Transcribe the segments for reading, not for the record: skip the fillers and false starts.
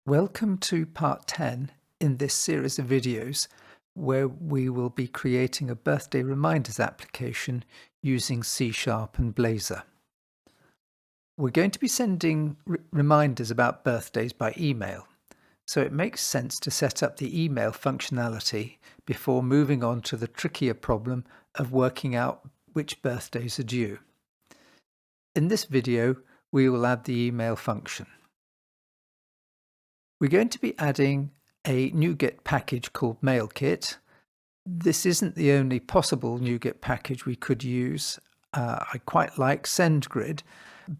Welcome to part 10 in this series of videos where we will be creating a birthday reminders application using C# and Blazor. We're going to be sending reminders about birthdays by email, so it makes sense to set up the email functionality before moving on to the trickier problem of working out which birthdays are due. In this video, we will add the email function. We're going to be adding a NuGet package called MailKit. This isn't the only possible NuGet package we could use. I quite like SendGrid,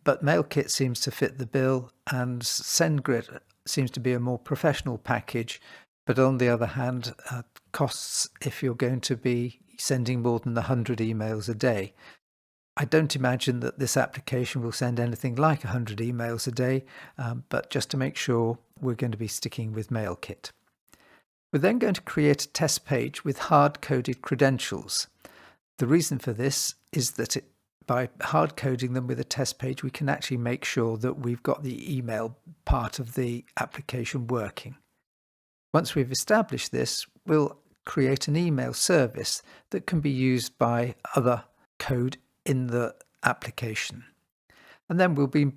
but MailKit seems to fit the bill, and SendGrid seems to be a more professional package, but on the other hand, costs if you're going to be sending more than 100 emails a day. I don't imagine that this application will send anything like 100 emails a day, but just to make sure, we're going to be sticking with MailKit. We're then going to create a test page with hard-coded credentials. The reason for this is that by hard-coding them with a test page, we can actually make sure that we've got the email part of the application working. Once we've established this, we'll create an email service that can be used by other code in the application. And then we'll be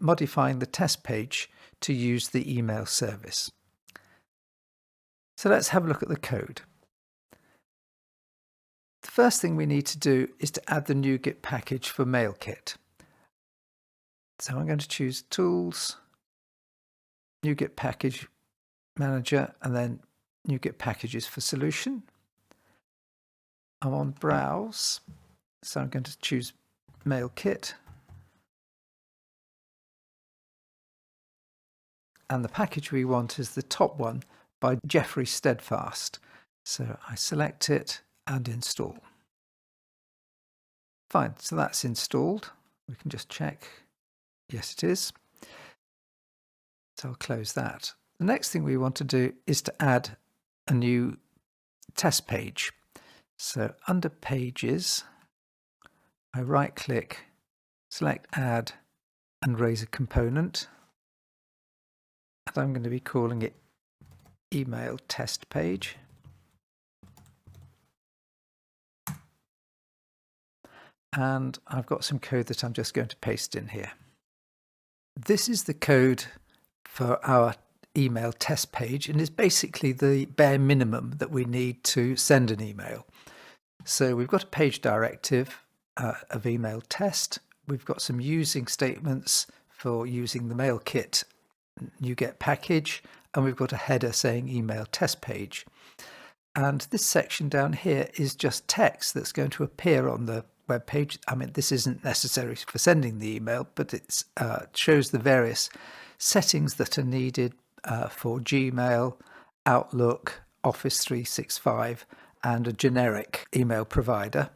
modifying the test page to use the email service. So let's have a look at the code. The first thing we need to do is to add the NuGet package for MailKit. So I'm going to choose Tools, NuGet Package Manager, and then NuGet Packages for Solution. I'm on Browse, so I'm going to choose MailKit. And the package we want is the top one by Jeffrey Steadfast. So I select it and install. Fine, so that's installed. We can just check. Yes, it is. So I'll close that. The next thing we want to do is to add a new test page. So under Pages, I right-click, select Add, and raise a component. And I'm going to be calling it Email Test Page. And I've got some code that I'm just going to paste in here. This is the code for our email test page, and is basically the bare minimum that we need to send an email. So we've got a page directive of email test. We've got some using statements for using the MailKit NuGet package, and we've got a header saying email test page. And this section down here is just text that's going to appear on the web page. I mean, this isn't necessary for sending the email, but it shows the various settings that are needed for Gmail, Outlook, Office 365, and a generic email provider.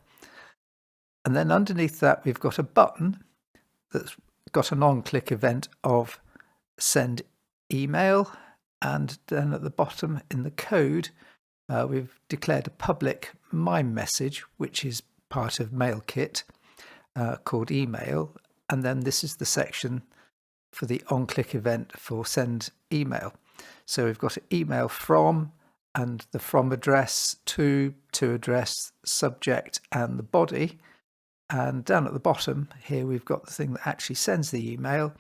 And then underneath that, we've got a button that's got an on-click event of send email, and then at the bottom in the code, we've declared a public MIME message, which is part of MailKit, called email, and then this is the section for the on-click event for send email. So we've got an email from, and the from address, to address, subject, and the body. And down at the bottom here, we've got the thing that actually sends the email.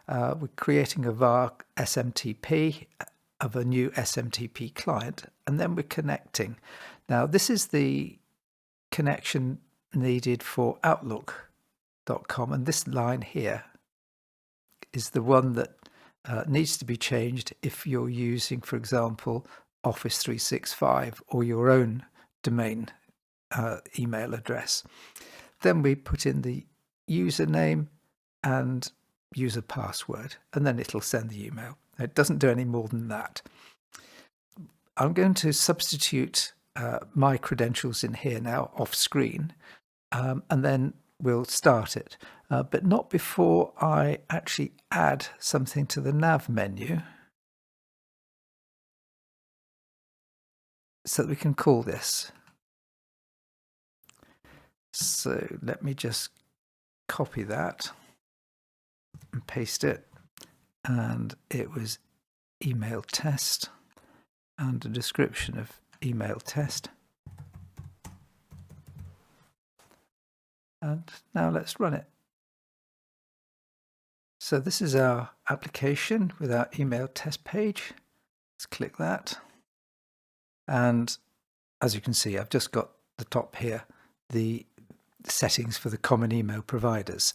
We're creating a var SMTP of a new SMTP client, and then we're connecting. Now, this is the connection needed for Outlook.com, and this line here is the one that needs to be changed if you're using, for example, Office 365 or your own domain email address. Then we put in the username and user password, and then it'll send the email. It doesn't do any more than that. I'm going to substitute my credentials in here now off screen, and then we'll start it, but not before I actually add something to the nav menu so that we can call this. So let me just copy that and paste it, and it was email test and a description of email test. And now let's run it. So this is our application with our email test page. Let's click that. And as you can see, I've just got the top here, the settings for the common email providers.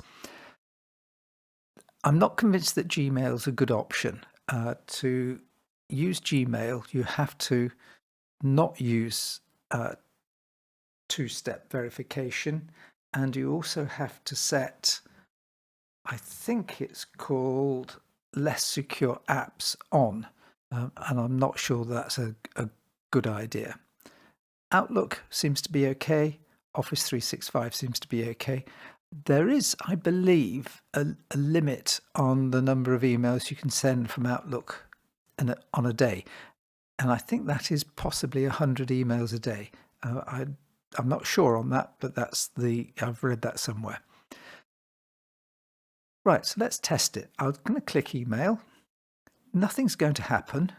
I'm not convinced that Gmail is a good option. To use Gmail, you have to not use two-step verification, and you also have to set, I think it's called less secure apps on, and I'm not sure that's a good idea. Outlook seems to be okay. Office 365 seems to be okay. There is, I believe, a limit on the number of emails you can send from Outlook on a day. And I think that is possibly 100 emails a day. I'm not sure on that, but I've read that somewhere. Right, so let's test it. I'm going to click email. Nothing's going to happen.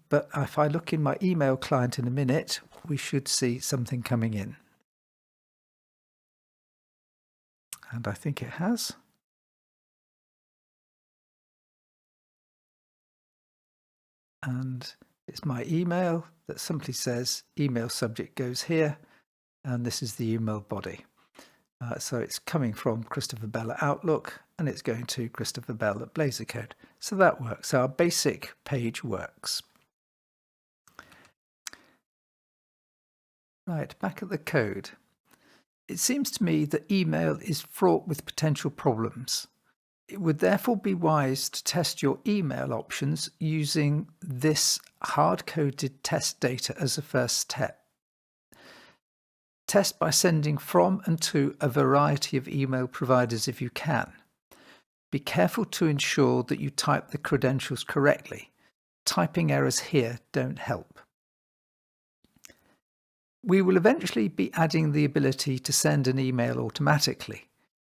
But if I look in my email client in a minute, we should see something coming in. And I think it has. And it's my email that simply says email subject goes here, and this is the email body. So it's coming from Christopher Bell at Outlook, and it's going to Christopher Bell at Blazercode. So that works. So our basic page works. Right, back at the code. It seems to me that email is fraught with potential problems. It would therefore be wise to test your email options using this hard-coded test data as a first step. Test by sending from and to a variety of email providers if you can. Be careful to ensure that you type the credentials correctly. Typing errors here don't help. We will eventually be adding the ability to send an email automatically,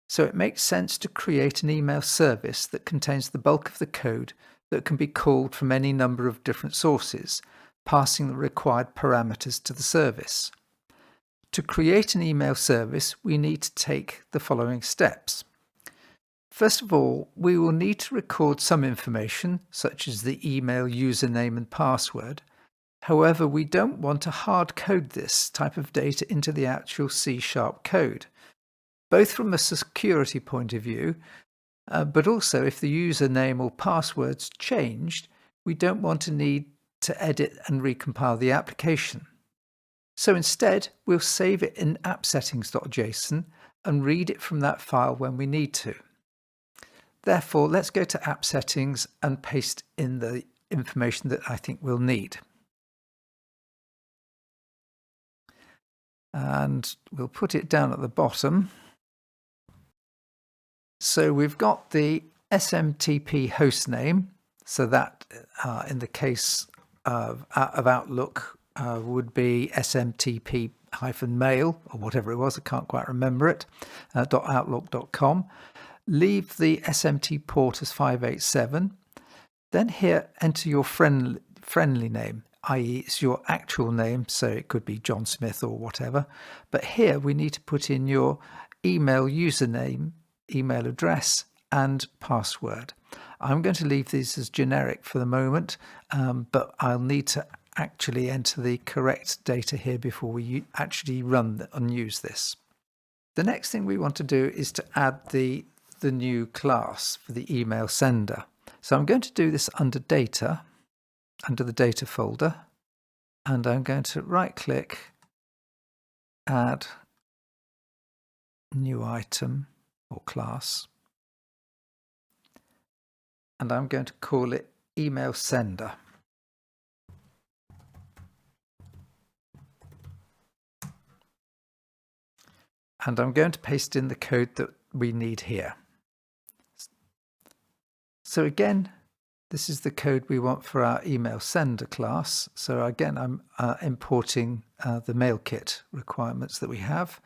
so it makes sense to create an email service that contains the bulk of the code that can be called from any number of different sources, passing the required parameters to the service. To create an email service, we need to take the following steps. First of all, we will need to record some information, such as the email username and password. However, we don't want to hard code this type of data into the actual C# code, both from a security point of view, but also if the username or password's changed, we don't want to need to edit and recompile the application. So instead, we'll save it in appsettings.json and read it from that file when we need to. Therefore, let's go to app settings and paste in the information that I think we'll need. And we'll put it down at the bottom. So we've got the SMTP host name. So that, in the case of Outlook, would be smtp-mail, or whatever it was, I can't quite remember it, .outlook.com. Leave the SMT port as 587. Then here, enter your friendly name, i.e. it's your actual name, so it could be John Smith or whatever. But here we need to put in your email username, email address, and password. I'm going to leave these as generic for the moment, but I'll need to actually enter the correct data here before we actually run and use this. The next thing we want to do is to add the new class for the email sender. So I'm going to do this under data, under the data folder, and I'm going to right click, add new item or class, and I'm going to call it email sender. And I'm going to paste in the code that we need here. So again, this is the code we want for our email sender class. So again, I'm importing the MailKit requirements that we have,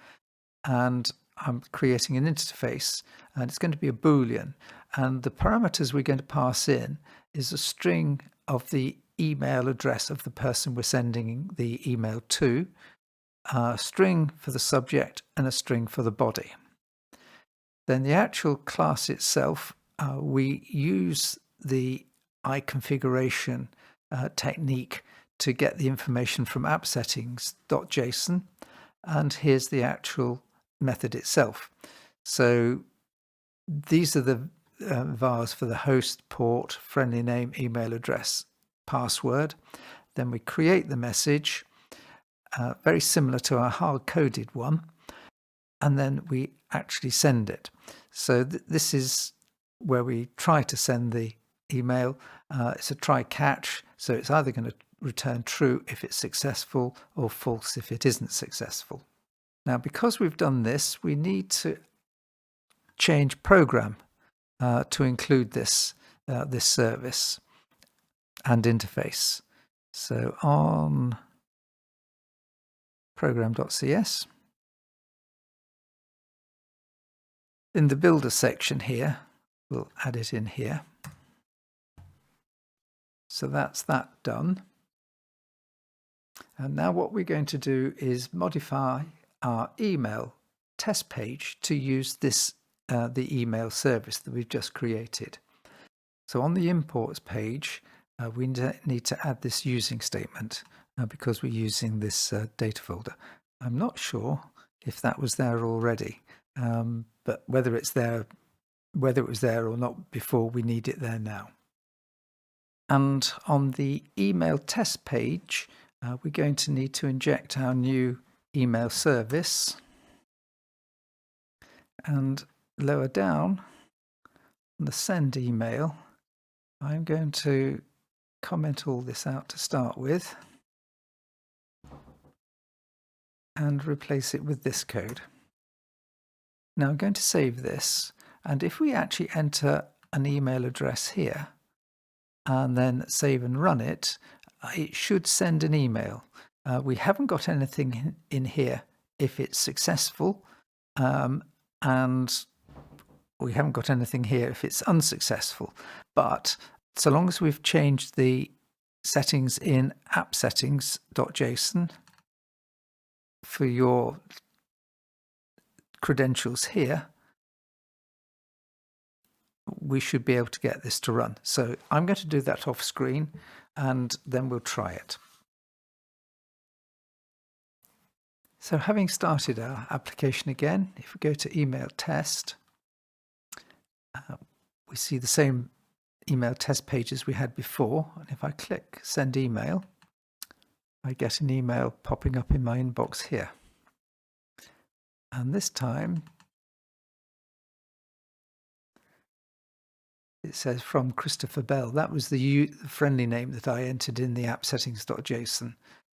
and I'm creating an interface, and it's going to be a Boolean. And the parameters we're going to pass in is a string of the email address of the person we're sending the email to, a string for the subject, and a string for the body. Then the actual class itself, we use the iConfiguration technique to get the information from appsettings.json, and here's the actual method itself. So these are the vars for the host, port, friendly name, email address, password. Then we create the message, very similar to our hard-coded one, and then we actually send it. So this is where we try to send the email. It's a try catch, so it's either going to return true if it's successful or false if it isn't successful. Now, because we've done this, we need to change program to include this service and interface. So on program.cs, in the builder section here, we'll add it in here. So that's that done. And now what we're going to do is modify our email test page to use this the email service that we've just created. So on the imports page, we need to add this using statement because we're using this data folder. I'm not sure if that was there already, but whether it was there or not before, we need it there now. And on the email test page, we're going to need to inject our new email service. And lower down on the send email, I'm going to comment all this out to start with and replace it with this code. Now I'm going to save this, and if we actually enter an email address here and then save and run it, it should send an email. We haven't got anything in here if it's successful, and we haven't got anything here if it's unsuccessful. But so long as we've changed the settings in appsettings.json for your credentials here, we should be able to get this to run. So I'm going to do that off screen, and then we'll try it. So having started our application again, if we go to email test, we see the same email test page as we had before. And if I click send email, I get an email popping up in my inbox here. And this time it says from Christopher Bell. That was the friendly name that I entered in the appsettings.json.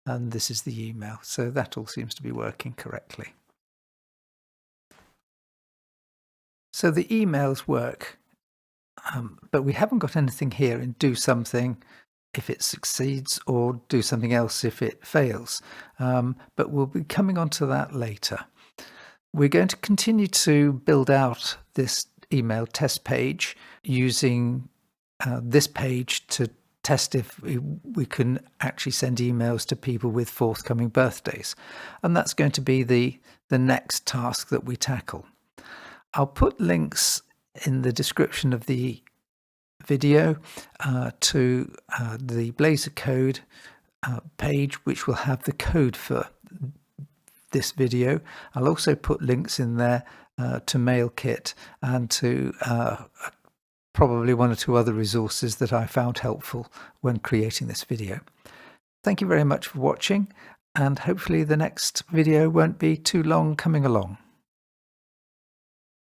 And this is the email. So that all seems to be working correctly. So the emails work, but we haven't got anything here in do something if it succeeds or do something else if it fails. But we'll be coming on to that later. We're going to continue to build out this email test page using this page to test if we can actually send emails to people with forthcoming birthdays. And that's going to be the next task that we tackle. I'll put links in the description of the video to the Blazor code page, which will have the code for this video. I'll also put links in there to MailKit and to probably one or two other resources that I found helpful when creating this video. Thank you very much for watching, and hopefully the next video won't be too long coming along.